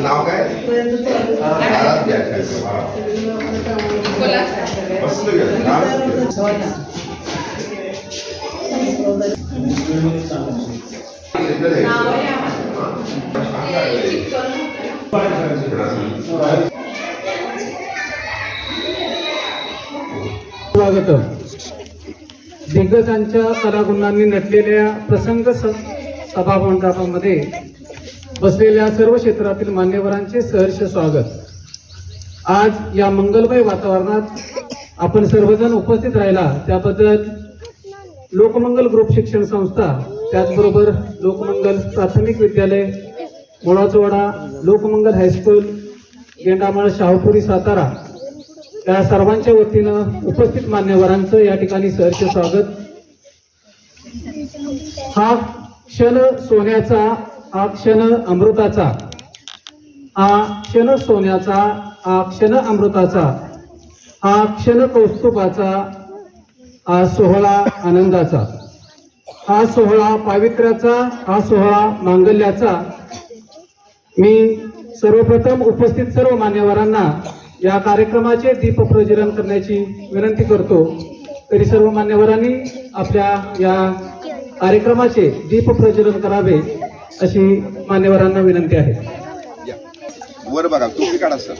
नाव काय? स्वागतम. दिग्गजांच्या कलागुणांनी नटलेल्या प्रसंग सभामंडपामध्ये बसलेल्या सर्व क्षेत्रातील मान्यवरांचे सहर्ष स्वागत. आज या मंगलमय वातावरणात आपण सर्वजण उपस्थित राहिला त्याबद्दल लोकमंगल ग्रुप शिक्षण संस्था, त्याचबरोबर लोकमंगल प्राथमिक विद्यालय मोळाचोडा, लोकमंगल हायस्कूल गेंडामाळ शाहपुरी सातारा या सर्वांच्या वतीनं उपस्थित मान्यवरांचं या ठिकाणी सहर्ष स्वागत. हा क्षण सोन्याचा, हा क्षण अमृताचा, हा क्षण सोन्याचा, हा क्षण अमृताचा, हा क्षण कौस्तुभाचा, हा सोहळा आनंदाचा, हा सोहळा पावित्र्याचा, हा सोहळा मांगल्याचा. मी सर्वप्रथम उपस्थित सर्व मान्यवरांना या कार्यक्रमाचे दीप प्रज्वलन करण्याची विनंती करतो. तरी सर्व मान्यवरांनी आपल्या या कार्यक्रमाचे दीप प्रज्वलन करावे अशी मान्यवरांना विनंती आहे. वर बघा, तुम्ही काढा सर,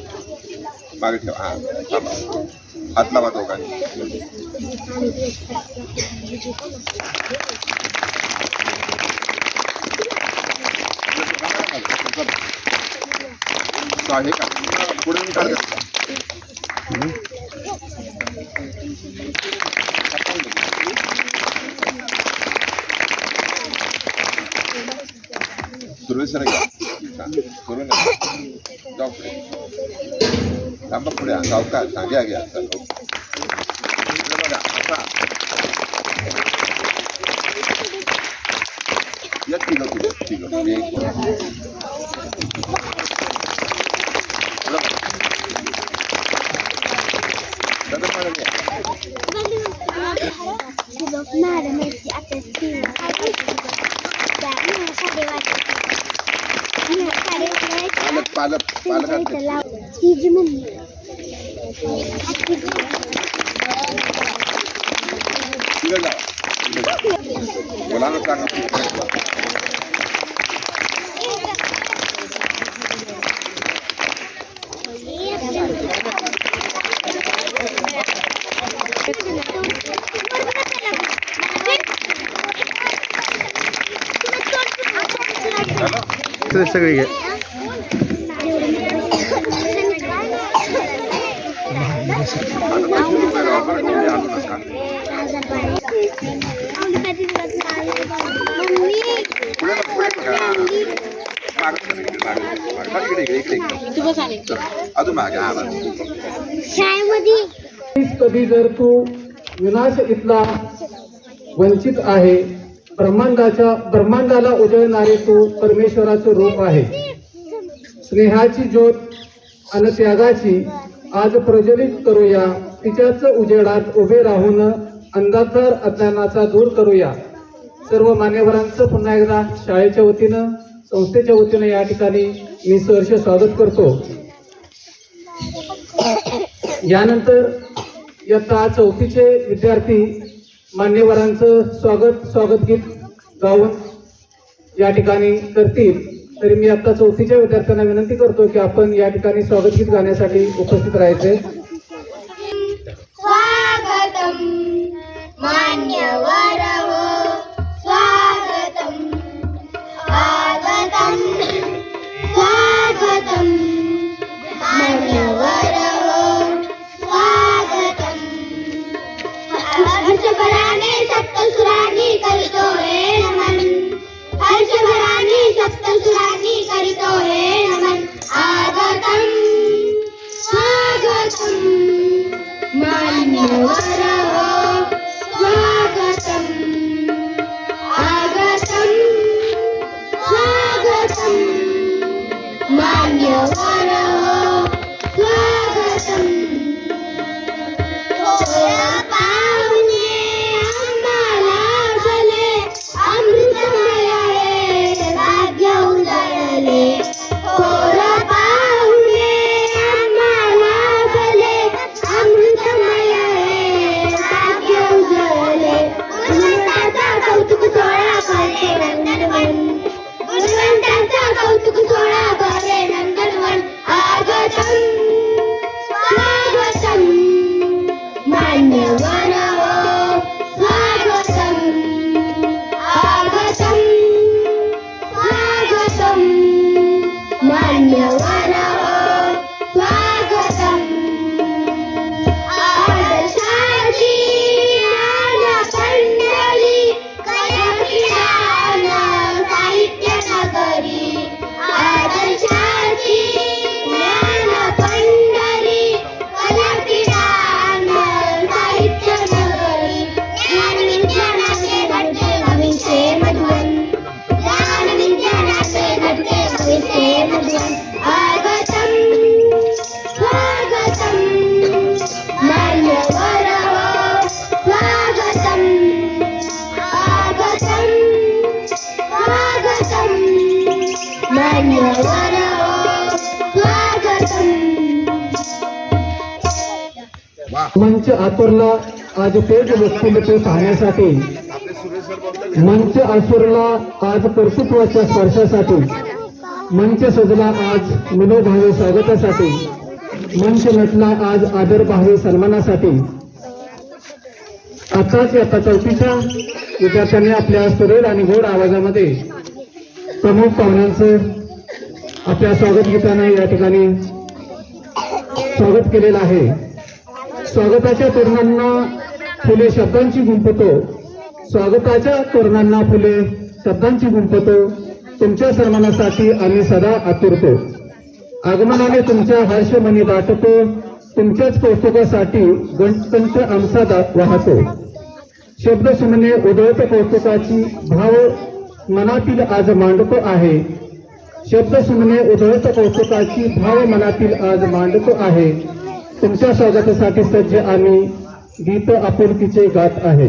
मागे ठेवा. हात लावा दोघांनी. आहे का पुढे मी काढ. सुरू सर घ्या, सुरू जाऊ पुढे, थांबा पुढे जाऊ का सांग्या घ्या सर. बघा आता या ठीक आहे, ठीक आहे. पालक बोला ना सांगा. सगळी घे. अजून मागे कधी जर तू विनाश इथला वंचित आहे, ब्रह्मांडाला उजळणारे तू परमेश्वराचं रूप आहे. स्नेहाची ज्योत आणि त्यागाची आज प्रज्वलित करूया, तिच्याच उजेडात उभे राहून अंधार अज्ञानाचा दूर करूया. सर्व मान्यवरांचं पुन्हा एकदा शाळेच्या वतीनं, संस्थेच्या वतीनं या ठिकाणी मी सहर्ष स्वागत करतो. यानंतर इयत्ता 4थीचे विद्यार्थी मान्यवरांचं स्वागत गीत गाऊन या ठिकाणी करतील. तरी मी आता 4थीच्या विद्यार्थ्यांना विनंती करतो की आपण या ठिकाणी स्वागत गीत गाण्यासाठी उपस्थित राहायचे. स्वागतम मान्यवर हो, स्वागतम स्वागतम स्वागतम मान्यवर हो, स्वागतम. हर्षभराने सप्तसुरांनी करीतो हे नमन, हर्षभराने सप्तसुरांनी करीतो हे नमन. आगतम स्वागतम मान्यवर पाहुणे आम्हाला भले अमृतमय हे भाग्य उजळले थोर पाहुणे आम्हाला भले अमृतमय हे भाग्य उजळले गुणवंताचा कौतुक सोहळा करे नंदनवन गुणवंताचा कौतुक सोहळा करे नंदनवन आगतम स्वागतम मान्यवर हो स्वागतम आगतम स्वागतम मान्यवर हो स्वागतम आदर्शाची ज्ञान पंढरी कयकिरान साहित्य नगरी आदर्शाची ज्ञान पंढरी कयकिरान साहित्य नगरी ज्ञान विज्ञानाचे घडते भविष्य मधुवन ज्ञान विज्ञानाचे घडते भविष्य मधुवन आगतम स्वागतम मान्यवर हो स्वागतम आगतम स्वागतम मान्यवर हो स्वागतम मंच आतुरला आज तेज व्यक्तिमत्व पाहण्यासाठी आपले सुरेश सर बोलतात मंच आसुरला आज कर्तृत्वाच्या स्पर्शासाठी मंच सजला आज मनोभावे स्वागतासाठी मंच नटला आज आदरभावे सन्मानासाठी आताच या चौथीच्या विद्यार्थ्यांनी आपल्या सुरेल आणि गोड आवाजामध्ये प्रमुख पाहुण्यांचं आपल्या स्वागत गीताने या ठिकाणी स्वागत केलेलं आहे. स्वागताच्या तोरणांना फुले शब्दांची गुंफतो स्वागताच्या तोरणांना फुले शब्दांची गुंफतो तुमच्या सन्मानासाठी आम्ही सदा आतुरतो आगमनाने तुमच्या हर्षमनी दाटतो तुमच्याच कौतुकासाठी गणकंठ आमचा वाहतो शब्द सुमने उधळत कौतुकाची भाव मनातील आज मांडतो आहे शब्द सुमने उधळत कौतुकाची भाव मनातील आज मांडतो आहे तुमच्या स्वागतासाठी सज्ज आम्ही गीत आपुलकीचे गात आहे.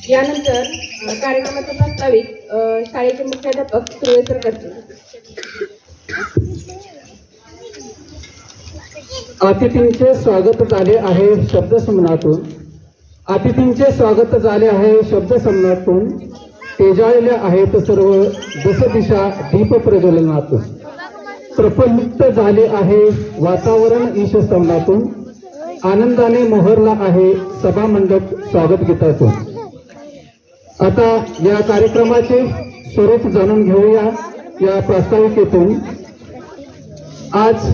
यानंतर कार्यक्रमाचा प्रास्ताविक शाळेचे मुख्याध्यापक सुरेश सर करतील. अतिथींचे स्वागत झाले आहे शब्दसमनातून अतिथींचे स्वागत झाले आहे शब्दसमनातून तेजाळल्या आहेत सर्व दशदिशा दीप प्रज्वलनातून प्रफुल्लित झाले आहे वातावरण ईशस्तंभातून आनंदाने मोहरला आहे सभामंडप स्वागत गीतातून. आता या कार्यक्रमाचे स्वरूप जाणून घेऊया या प्रास्ताविकेतून. आज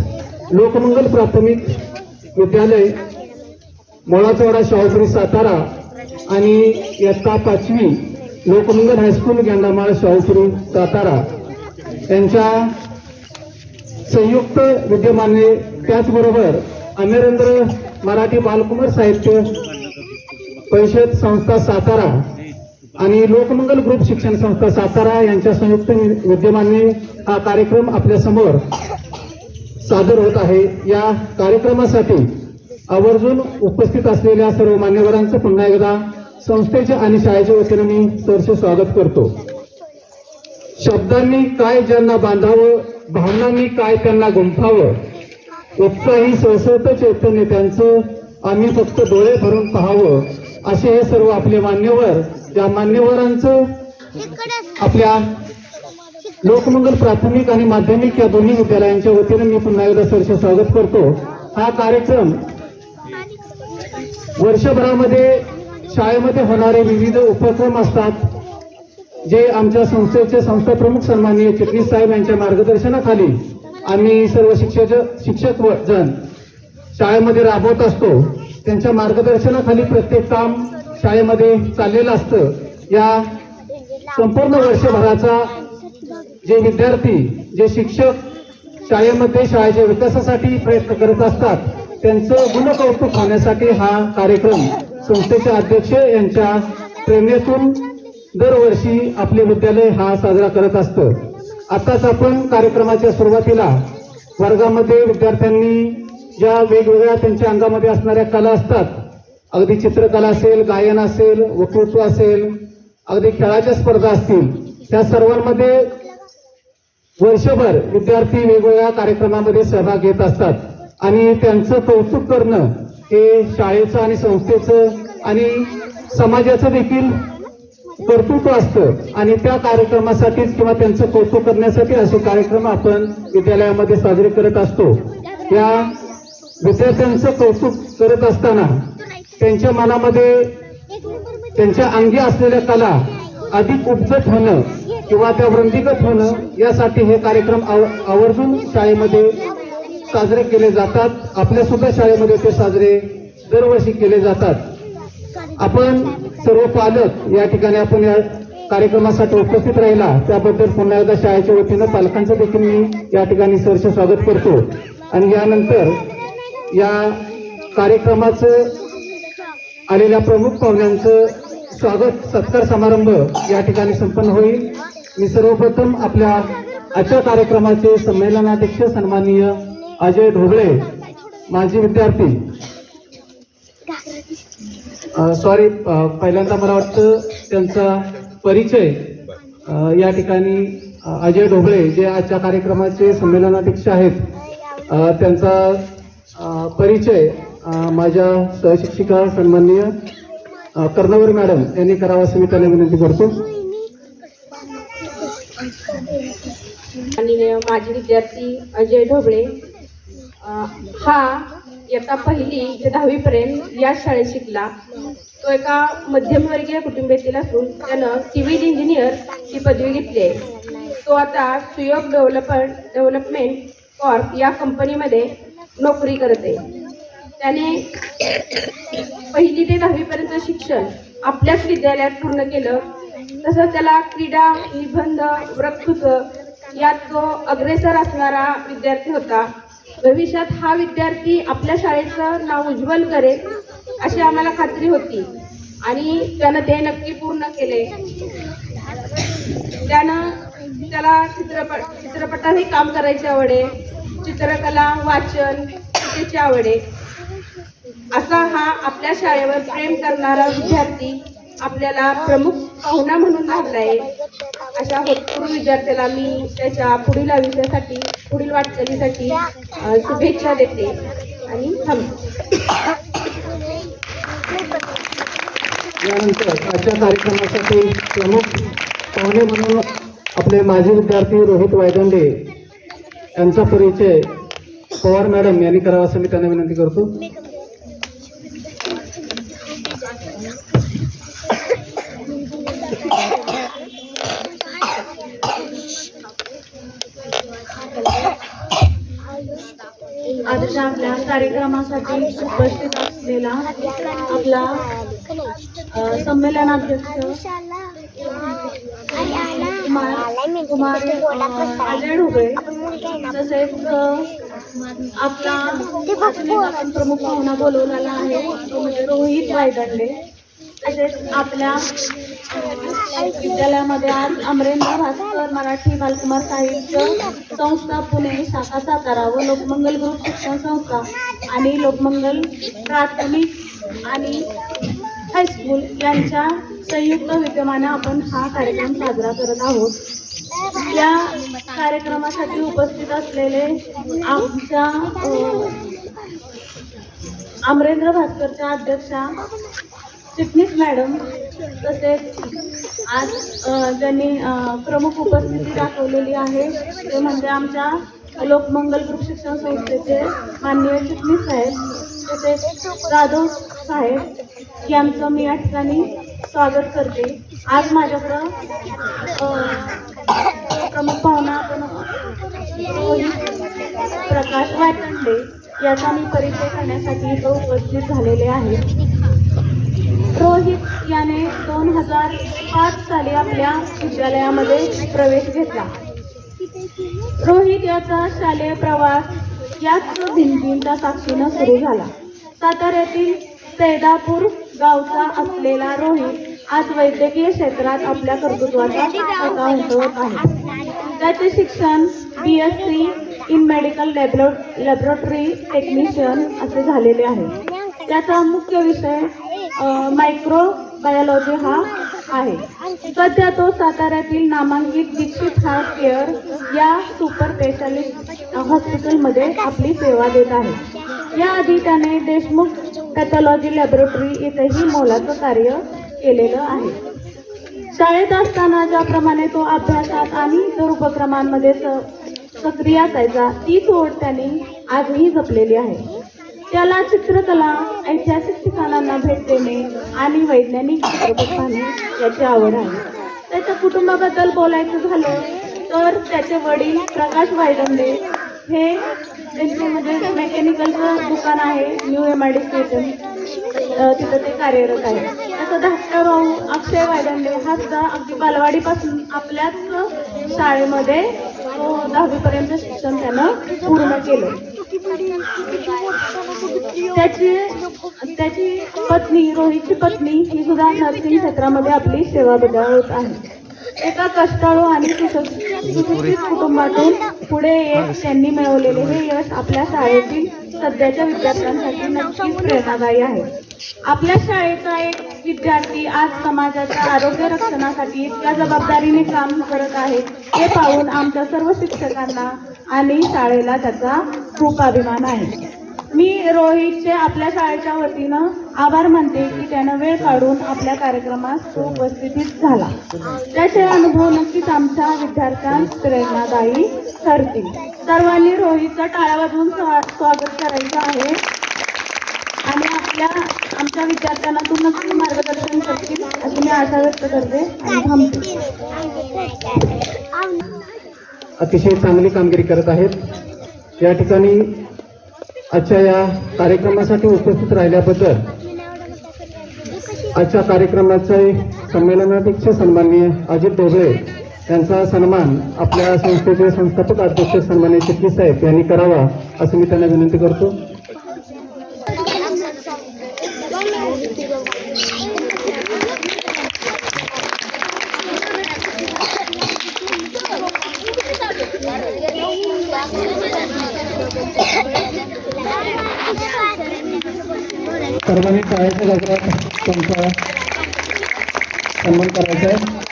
लोकमंगल प्राथमिक विद्यालय मोळाचौडा शाहूपुरी सातारा आणि इयत्ता 5वी लोकमंगल हायस्कूल गेंडामाळ शाहूपुरी सातारा यांच्या संयुक्त विद्यमाने त्याचबरोबर अमरेंद्र मराठी बालकुमार साहित्य परिषद संस्था सातारा आणि लोकमंगल ग्रुप शिक्षण संस्था सातारा यांच्या संयुक्त विद्यमाने हा कार्यक्रम आपल्या समोर सादर होत आहे. या कार्यक्रमासाठी आवर्जून उपस्थित असलेल्या सर्व मान्यवरांचं पुन्हा एकदा संस्थेच्या आणि शाळेच्या वतीने मी सहर्ष स्वागत करतो. शब्दांनी काय ज्यांना बांधावं भावनांनी काय त्यांना गुंफावं उत्साही सळसळतं चैतन्य त्यांचं आम्ही फक्त डोळे भरून पाहावं असे हे सर्व आपले मान्यवर त्या मान्यवरांचं आपल्या लोकमंगल प्राथमिक आणि माध्यमिक या दोन्ही विद्यालयांच्या वतीने मी पुन्हा एकदा सहर्ष स्वागत करतो. हा कार्यक्रम वर्षभरामध्ये शाळेमध्ये होणारे विविध उपक्रम असतात जे आमच्या संस्थेचे संस्था प्रमुख सन्माननीय चिटणीस साहेब यांच्या मार्गदर्शनाखाली आम्ही सर्व शिक्षक जण शाळेमध्ये राबवत असतो. त्यांच्या मार्गदर्शनाखाली प्रत्येक काम शाळेमध्ये चाललेलं असतं. या संपूर्ण वर्षभराचा जे विद्यार्थी जे शिक्षक शाळेमध्ये शाळेच्या विकासासाठी प्रयत्न करत असतात त्यांचं गुणकौतुक होण्यासाठी हा कार्यक्रम संस्थेचे अध्यक्ष यांच्या प्रेरणेतून दरवर्षी आपले विद्यालय हा साजरा करत असतं. आताच आपण कार्यक्रमाच्या सुरुवातीला वर्गामध्ये विद्यार्थ्यांनी ज्या वेगवेगळ्या त्यांच्या अंगामध्ये असणाऱ्या कला असतात, अगदी चित्रकला असेल, गायन असेल, वक्तृत्व असेल, अगदी खेळाच्या स्पर्धा असतील, त्या सर्वांमध्ये वर्षभर विद्यार्थी वेगवेगळ्या कार्यक्रमामध्ये सहभाग घेत असतात आणि त्यांचं कौतुक करणं हे शाळेचं आणि संस्थेचं आणि समाजाचं देखील कर्तृत्व असतं आणि त्या कार्यक्रमासाठीच किंवा त्यांचं कौतुक करण्यासाठी असे कार्यक्रम आपण विद्यालयामध्ये साजरे करत असतो. या विद्यार्थ्यांचं कौतुक करत असताना त्यांच्या मनामध्ये त्यांच्या अंगी असलेल्या कला अधिक उपजत होणं किंवा त्या वृद्धिंगत होणं यासाठी हे कार्यक्रम आवर्जून शाळेमध्ये साजरे केले जातात. आपल्या सुद्धा शाळेमध्ये ते साजरे दरवर्षी केले जातात. आपण सर्व पालक या ठिकाणी आपण या कार्यक्रमासाठी उपस्थित राहिला त्याबद्दल पुन्हा एकदा शाळेच्या वतीनं पालकांचं देखील मी या ठिकाणी सहर्ष स्वागत करतो. आणि यानंतर या कार्यक्रमाचं आलेल्या प्रमुख पाहुण्यांचं स्वागत सत्कार समारंभ या ठिकाणी संपन्न होईल. मी सर्वप्रथम आपल्या आजच्या कार्यक्रमाचे संमेलनाध्यक्ष सन्माननीय अजय ढोबळे माजी विद्यार्थी पहिल्यांदा मला वाटतं त्यांचा परिचय या ठिकाणी अजय ढोबळे जे आजच्या कार्यक्रमाचे संमेलनाध्यक्ष आहेत त्यांचा परिचय माझ्या सहशिक्षिका सन्माननीय कर्णवर मॅडम यांनी करावा असं मी त्यांना विनंती करतो. आणि माजी विद्यार्थी अजय ढोबळे हा इयत्ता 1ली ते 10वी पर्यंत या शाळेत शिकला. तो एका मध्यमवर्गीय कुटुंबातील असून त्यानं सिव्हिल इंजिनियर ही पदवी घेतली आहे. तो आता सुयोग डेव्हलपमेंट कॉर्प या कंपनीमध्ये नोकरी करते. त्याने 1ली ते 10वी पर्यंत शिक्षण आपल्याच विद्यालयात पूर्ण केलं. तसंच त्याला क्रीडा, निबंध, वक्तृत्व यात तो अग्रेसर असणारा विद्यार्थी होता. भविष्यात हा विद्यार्थी आपल्या शाळेचं नाव उज्ज्वल करेल अशी आम्हाला खात्री होती आणि त्यानं ते नक्की पूर्ण केले. त्याला चित्रपटातही काम करायची आवड आहे, चित्रकला, वाचन याची आवड आहे. असा हा आपल्या शाळेवर प्रेम करणारा विद्यार्थी आपल्याला प्रमुख पाहुणा म्हणून लाभला आहे. अशा होतकरू विद्यार्थ्याला मी त्याच्या पुढील आयुष्यासाठी, पुढील वाटचालीसाठी शुभेच्छा देते आणि थांबते. यानंतर आजच्या कार्यक्रमासाठी प्रमुख पाहुणे म्हणून आपले माजी विद्यार्थी रोहित वायदंडे यांचा परिचय पवार मॅडम यांनी करावा असं मी त्यांना विनंती करतो. आजच्या आपल्या कार्यक्रमासाठी उपस्थित असलेला आपला संमेलनाध्यक्ष कुमार अजय ढोबळे तसेच आपला प्रमुख पाहुणा बोलवलेला आहे तो म्हणजे रोहित वायदंडे. तसेच आपल्या विद्यालयामध्ये आज अमरेंद्र भास्कर मराठी बालकुमार साहित्य संस्था पुणे शाखा सातारा व लोकमंगल ग्रुप शिक्षण संस्था आणि लोकमंगल प्राथमिक आणि हायस्कूल यांच्या संयुक्त विद्यमाने आपण हा कार्यक्रम साजरा करत आहोत. या कार्यक्रमासाठी उपस्थित असलेले आमच्या अमरेंद्र भास्करच्या अध्यक्षा चिटणीस मॅडम तसेच आज ज्यांनी प्रमुख उपस्थिती दाखवलेली आहे ते म्हणजे आमच्या लोकमंगल ग्रुप शिक्षण संस्थेचे माननीय चिटणीस साहेब तसेच जाधव साहेब यांचं मी या ठिकाणी स्वागत करते. आज माझ्याकडं प्रमुख पाहुणा प्रकाश वायदंडे याचा मी परिचय करण्यासाठी इथं उपस्थित झालेले आहे. रोहित याने 2005 साली आपल्या विद्यालयामध्ये प्रवेश घेतला. रोहित याचा शालेय प्रवास याच भिंतींच्या साक्षीनं सुरू झाला. साताऱ्यातील सैदापूर गावचा असलेला रोहित आज वैद्यकीय क्षेत्रात आपल्या कर्तृत्वाचा ठसा उमटवत आहे. त्याचे शिक्षण BSc in medical laboratory technician असे झालेले आहे. त्याचा मुख्य विषय मायक्रोबायोलॉजी हा आहे. सध्या तो साताऱ्यातील नामांकित दीक्षित हार्ट केअर या सुपर स्पेशालिस्ट हॉस्पिटलमध्ये आपली सेवा देत आहे. याआधी त्याने देशमुख पॅथॉलॉजी लॅबोरेटरी इथेही मोलाचं कार्य केलेलं आहे. शाळेत असताना ज्याप्रमाणे तो अभ्यासात आणि इतर उपक्रमांमध्ये सक्रिय असायचा तीच ओढ त्याने आजही जपलेली आहे. त्याला चित्रकला, ऐतिहासिक ठिकाणांना भेट देणे आणि वैज्ञानिक चित्रपट पाहणे याची आवड आहे. त्याच्या कुटुंबाबद्दल बोलायचं झालं तर त्याचे वडील प्रकाश वायदंडे हे त्यांचे म्हणजे मेकॅनिकलचं दुकान आहे न्यू MID स्टेशन, तिथं ते कार्यरत आहे. त्याचा धाकटा भाऊ अक्षय वायदंडे हा सुद्धा अगदी बालवाडीपासून आपल्याच शाळेमध्ये 10वीपर्यंत शिक्षण त्यानं पूर्ण केलं. त्याची पत्नी, रोहितची पत्नी ही सुद्धा नर्सिंग क्षेत्रामध्ये आपली सेवा बजावत आहे. एका कष्टाळू आणि सुशिक्षित कुटुंबातून पुढे येत त्यांनी मिळवलेले हे यश आपल्या शाळेतील सध्याच्या विद्यार्थ्यांसाठी नक्कीच प्रेरणादायी आहे. आपल्या शाळेचा एक विद्यार्थी आज समाजाच्या आरोग्य रक्षणासाठी इतक्या जबाबदारीने काम करत आहे हे पाहून आमच्या सर्व शिक्षकांना आणि शाळेला त्याचा खूप अभिमान आहे. मी रोहितचे आपल्या शाळेच्या वतीनं आभार मानते की त्यानं वेळ काढून आपल्या कार्यक्रमात उपस्थित झाला. त्याचे अनुभव नक्कीच आमच्या विद्यार्थ्यांस प्रेरणादायी ठरतील. सर्वांनी रोहितचं टाळ्या वाजवून स्वागत करायचं आहे आणि आमच्या विद्यार्थ्यांना तू नक्की मार्गदर्शन करतील अशी मी आशा व्यक्त करते आणि थांबते. अतिशय चांगली कामगिरी करत आहेत. या ठिकाणी आजच्या या कार्यक्रमासाठी उपस्थित राहिल्याबद्दल आजच्या कार्यक्रमाचे संमेलनाध्यक्ष सन्माननीय अजित ढोबळे यांचा सन्मान आपल्या संस्थेचे संस्थापक अध्यक्ष सन्माननीय चिटणीस साहेब यांनी करावा असं मी त्यांना विनंती करतो. सर्वांनी टाळ्याच्या गजरात त्यांचा सन्मान करायचा आहे.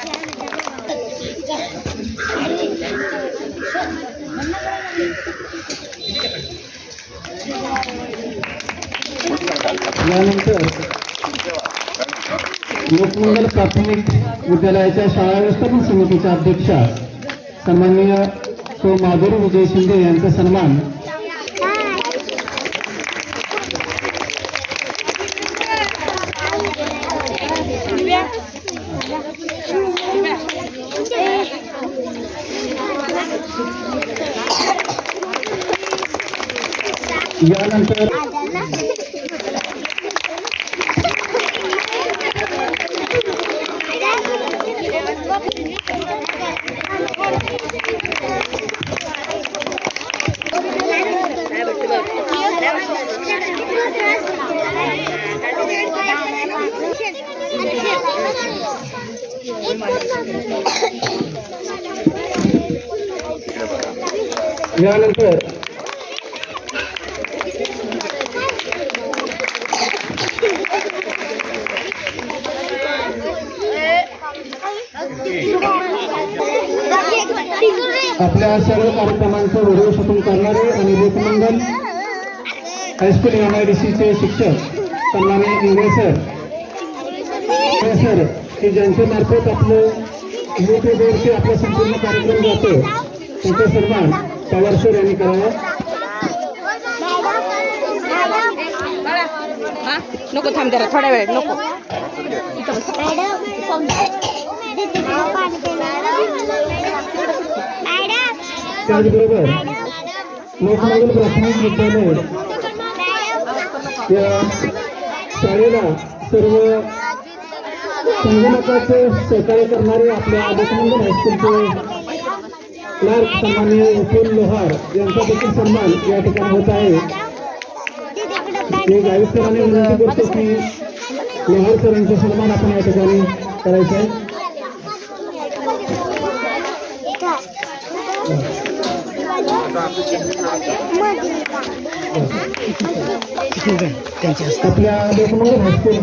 यानंतर लोकमंगल प्राथमिक विद्यालयाच्या शाळा व्यवस्थापन समितीच्या अध्यक्षा सन्माननीय सौ माधुरी विजय शिंदे यांचा सन्मान यानंतर आपल्या सर्व कार्यक्रमांचं व्हिडिओ शूटिंग करणारे आणि लोकमंगल हायस्कूल MIDCचे शिक्षक सन्माननीय इंगळे सर की ज्यांच्या मार्फत आपलं यूट्यूबवरती आपला संपूर्ण कार्यक्रम जातो त्यांचा सन्मान पवार सर यांनी करावा. नको थांब जरा थोड्या वेळ नको. त्याचबरोबर लोकमंगल प्राथमिक विद्यालय या शाळेला सर्व संगणकाचं सहकार्य करणारे आपल्या लोकमंगल हायस्कूलचे क्लार्क सन्माननीय विपुल लोहार यांचा देखील सन्मान या ठिकाणी होत आहे. मी गावित सरांनी विनंती करतो की लोहार सरांचा सन्मान आपण या ठिकाणी करायचा आहे. आपल्या लोकमंगल हायस्कूल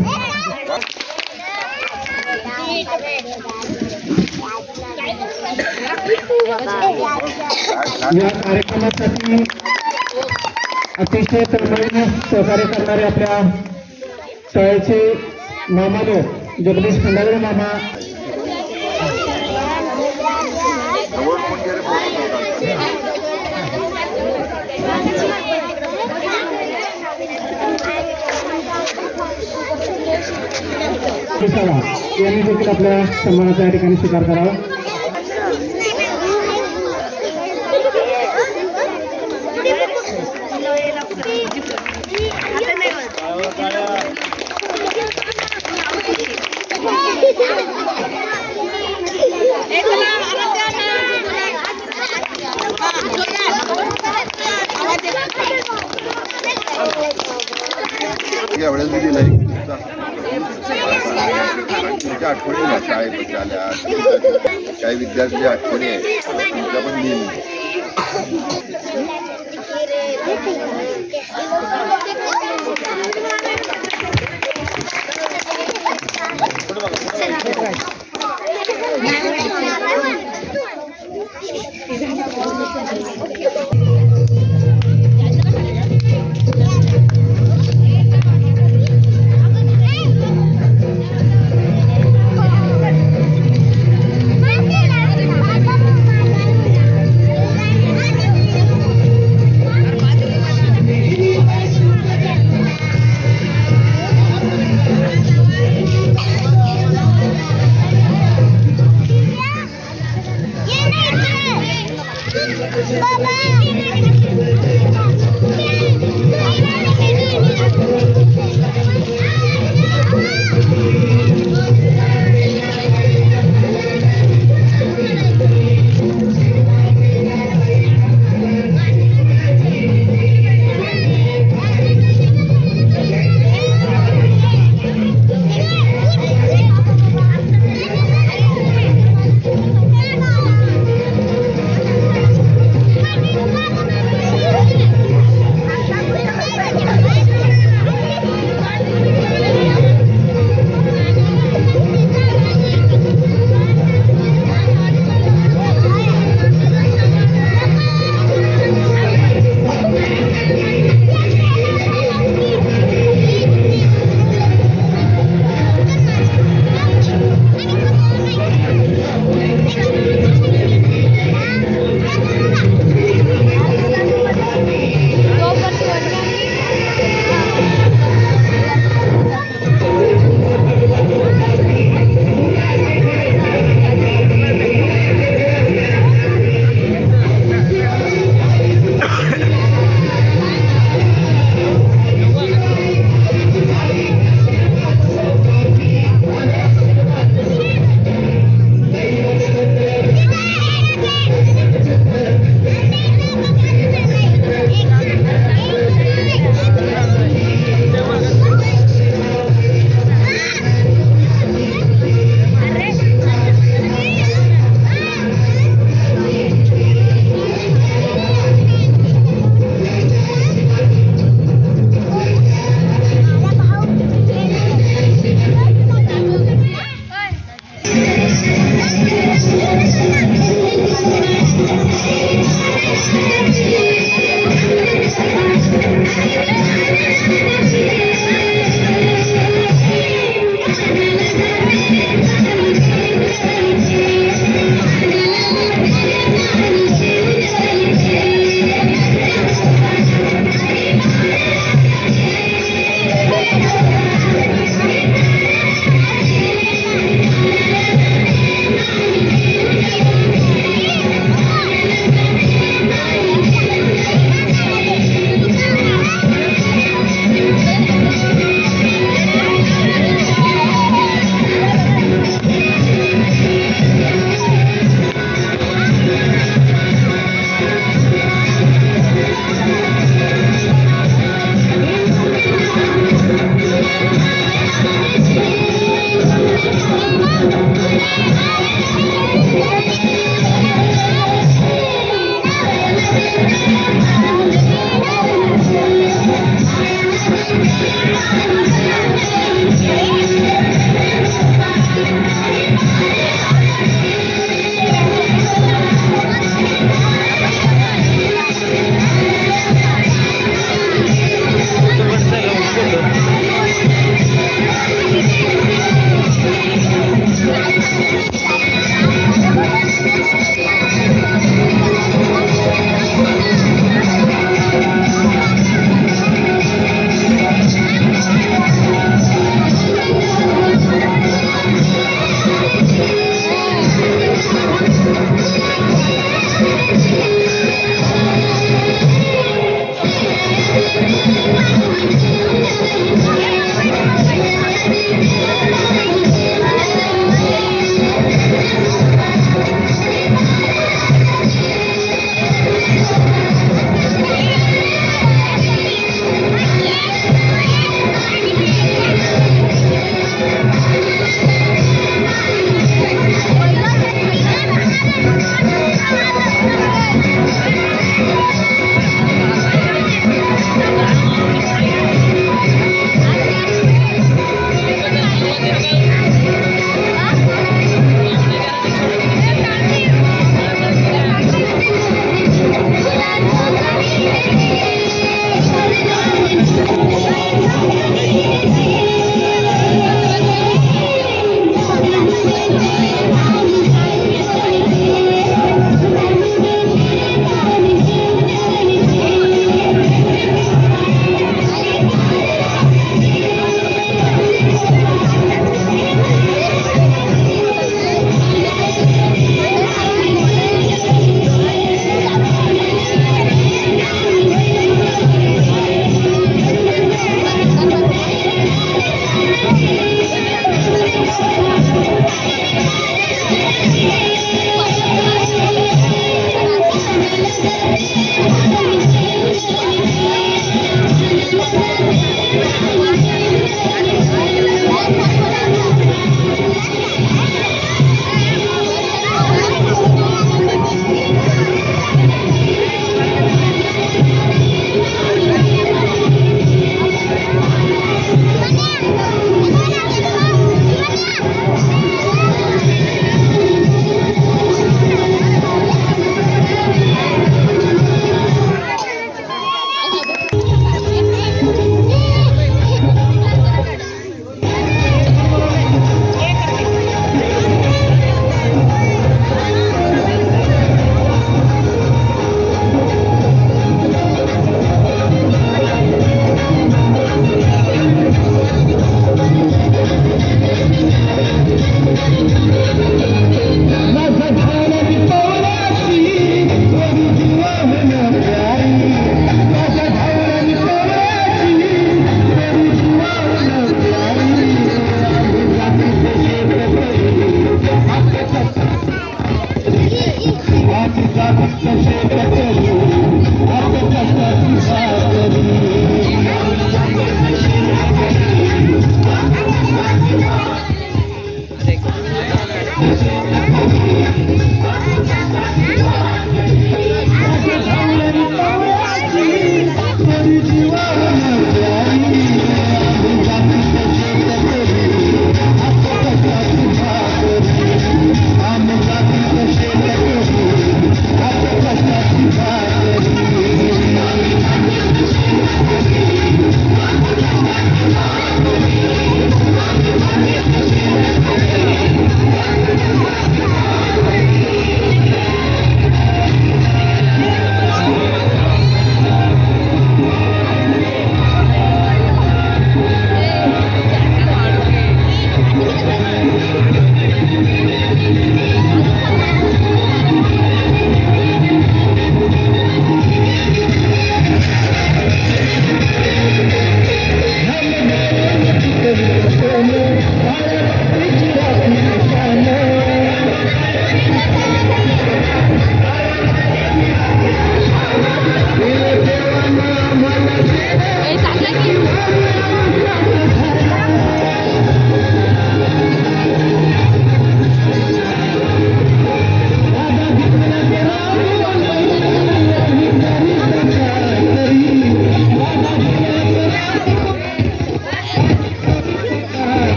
या कार्यक्रमासाठी अतिशय तळमळीने सहकार्य करणारे आपल्या शाळेचे मामाने जगदीश खंडागळे मामा यांनी देखील आपल्या सन्मानाचा या ठिकाणी स्वीकार करावा. यावेळेस मी दिलाय तुमच्या आठवणी ना शाळेबद्दल आल्या काही विद्यार्थी आठवणी आहेत तुमच्या पण लिहिली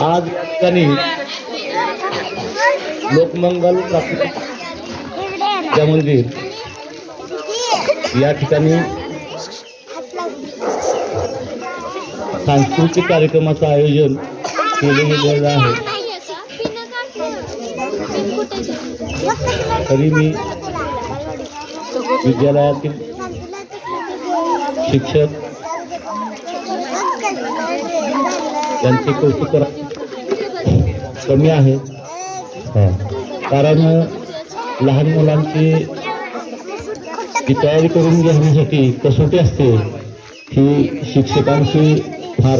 आज या ठिकाणी लोकमंगल प्राथमिक मंदिर या ठिकाणी सांस्कृतिक कार्यक्रमाचं आयोजन केले गेलेलं आहे. तरी मी विद्यालयातील शिक्षक त्यांचे कौतुक कमी आहे, कारण लहान मुलांची जी तयारी करून घेण्यासाठी कसोटी असते ही शिक्षकांची फार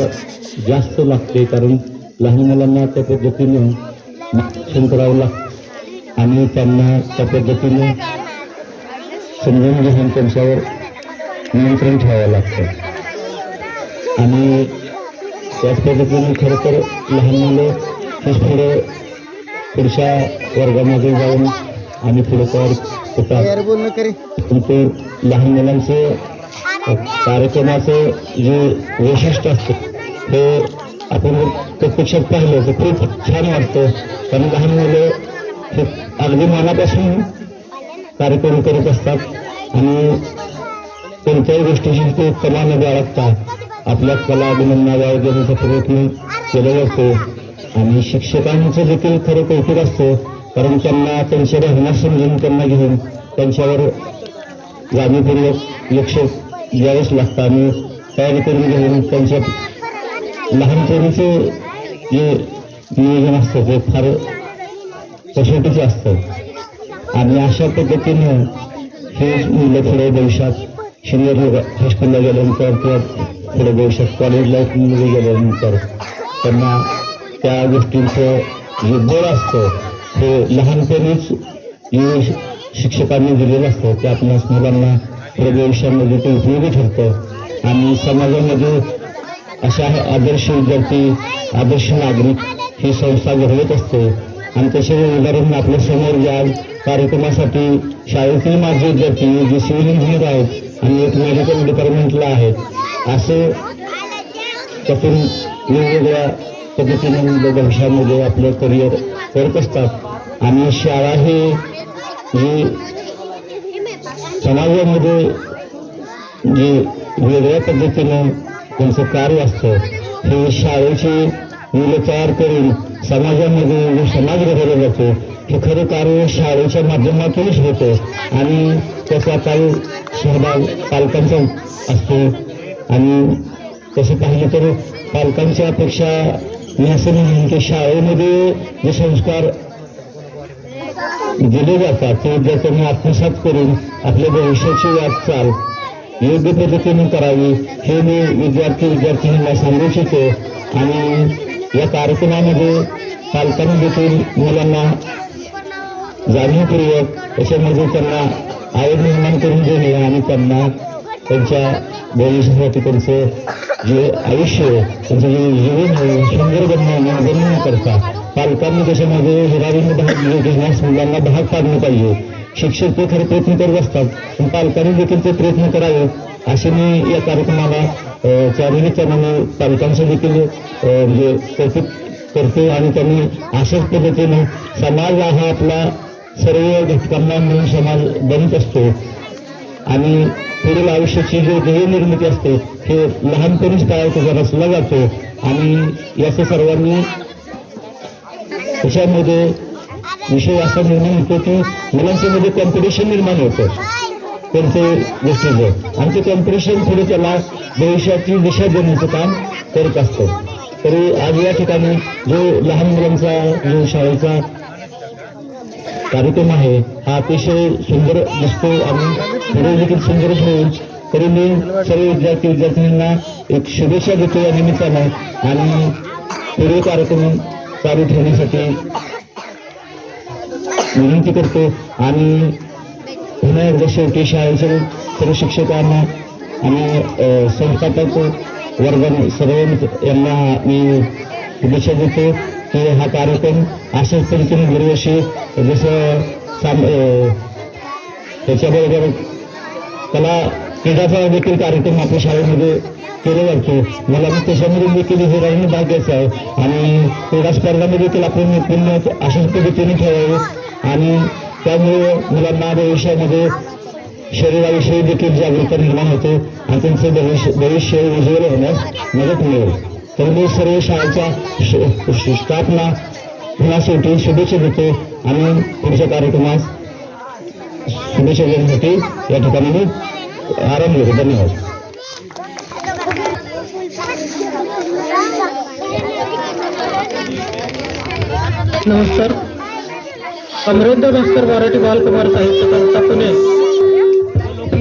जास्त लागते, कारण लहान मुलांना त्या पद्धतीनं मार्गदर्शन करावं लागतं आणि त्यांना त्या पद्धतीनं समजून घेऊन त्यांच्यावर नियंत्रण ठेवावं लागतं. आणि त्याच पद्धतीने खरं तर लहान मुलं हे पुढच्या वर्गामध्ये जाऊन आणि पुढे तयार होतात. ते लहान मुलांचं कार्यक्रमाचं जे वैशिष्ट्य असतं ते आपण प्रत्यक्षात पाहिलं तर खूप छान वाटतं. कारण लहान मुलं हे अगदी मनापासून कार्यक्रम करत असतात आणि कोणत्याही गोष्टीची ते तमाने बाळगतात. आपल्या कला अभिनंदना वाव देण्याचा प्रयत्न केला जातो आणि शिक्षकांचं देखील खरं कौतुक असतं, कारण त्यांना त्यांच्या भावना समजून त्यांना घेऊन त्यांच्यावर जाणीवपूर्वक लक्ष द्यावंच लागतं आणि तयारी करून घेऊन त्यांच्या लहानपणीचं जे नियोजन असतं ते फार कसोटीचं असतं. आणि अशा पद्धतीनं हे मुलं पुढे भविष्यात सिनियर हायस्कूलला गेल्यानंतर किंवा पुढे भविष्यात कॉलेज लाईफमध्ये गेल्यानंतर त्यांना त्या गोष्टींचं जे बळ असतं हे लहानपणीच जे शिक्षकांनी दिलेलं असतं ते आपल्या मुलांना पुढे भविष्यामध्ये ते उपयोगी ठरतं आणि समाजामध्ये अशा आदर्श विद्यार्थी आदर्श नागरिक ही संस्था घडवत असते. आणि तसे उदाहरण आपल्या समोर ज्या कार्यक्रमासाठी शाळेतील माझे विद्यार्थी जे सिव्हिल इंजिनियर आहेत आणि एक मेडिकल डिपार्टमेंटला आहेत, असे त्यातून वेगवेगळ्या पद्धतीने मुलं भविष्यामध्ये आपलं करिअर करत असतात. आणि शाळा हे जे समाजामध्ये जे वेगळ्या पद्धतीनं त्यांचं कार्य असतं हे शाळेची मुलं तयार करून समाजामध्ये जो समाज घडवला जातो हे खरं कार्य शाळेच्या माध्यमातूनच होतं आणि त्याचा काही सहभाग पालकांचा असतो. आणि तसं पाहिलं तर पालकांच्या अपेक्षा मी असं म्हणेन की शाळेमध्ये जे संस्कार दिले जातात ते विद्यार्थ्यांनी आत्मसात करून आपल्या भविष्याची वाटचाल योग्य पद्धतीने करावी हे मी विद्यार्थ्यांना सांगू इच्छितो. आणि या कार्यक्रमामध्ये पालकांनी देखील मुलांना जाणीवपूर्वक त्याच्यामध्ये त्यांना आवड निर्माण करून देणे आणि त्यांना त्यांच्या भविष्यासाठी त्यांचं जे आयुष्य त्यांचं जे जीवन आहे सुंदर बनवण्याकरता पालकांनी त्याच्यामध्ये हिरारीने भाग घेण्यास मुलांना भाग पाडलं पाहिजे. शिक्षक ते खरे प्रयत्न करत असतात पण पालकांनी देखील ते प्रयत्न करावे असे मी या कार्यक्रमाला त्या निमित्ताने पालकांचं देखील म्हणजे कौतुक करतो. आणि त्यांनी अशाच पद्धतीने समाज हा आपला सर्व घटकांना मिळून समाज बनत असतो आणि पुढील आयुष्याची जी ध्येय निर्मिती असते हे लहानपणीच तयार रचला जातो. आणि याचं सर्वांनी त्याच्यामध्ये विषय असा निर्माण होतो की मुलांच्यामध्ये कॉम्पिटिशन निर्माण होतं कोणत्याही गोष्टीचं आणि ते कॉम्पिटिशन पुढे त्याला भविष्याची दिशा देण्याचं काम करत असतं. तरी आज या ठिकाणी जो लहान मुलांचा जो शाळेचा कार्यक्रम आहे हा अतिशय सुंदर दिसतो आणि पुढे देखील सुंदरच होईल. तरी मी सर्व विद्यार्थ्यांना एक शुभेच्छा देतो या निमित्तानं आणि पुढे कार्यक्रम चालू ठेवण्यासाठी विनंती करतो. आणि पुन्हा एकदा शेवटी शाळेच्या सर्व शिक्षकांना आणि संस्थापक वर्ग सर्व यांना मी शुभेच्छा देतो की हा कार्यक्रम अशाच पद्धतीने दरवर्षी जसं त्याच्याबरोबर कला क्रीडाचा देखील कार्यक्रम आपल्या शाळेमध्ये केला जातो. मला मी त्याच्यामध्ये देखील हिराईने भाग घ्यायचा आहे आणि क्रीडा स्पर्धामध्ये देखील आपण पूर्ण अशाच पद्धतीने ठेवावे आणि त्यामुळे मुलांना भविष्यामध्ये शरीराविषयी देखील जागरूकता निर्माण होते आणि त्यांचं भविष्य उज्ज्वल होण्यास मदत मिळेल. तर मी सर्व शाळेच्या स्टाफना पुन्हा शेवटी शुभेच्छा देतो आणि पुढच्या कार्यक्रमास शुभेच्छा देण्यासाठी या ठिकाणी मी आराम घेतो. धन्यवाद. नमस्कार. समृद्ध भास्कर मराठी बालकुमार साहित्य संस्था पुणे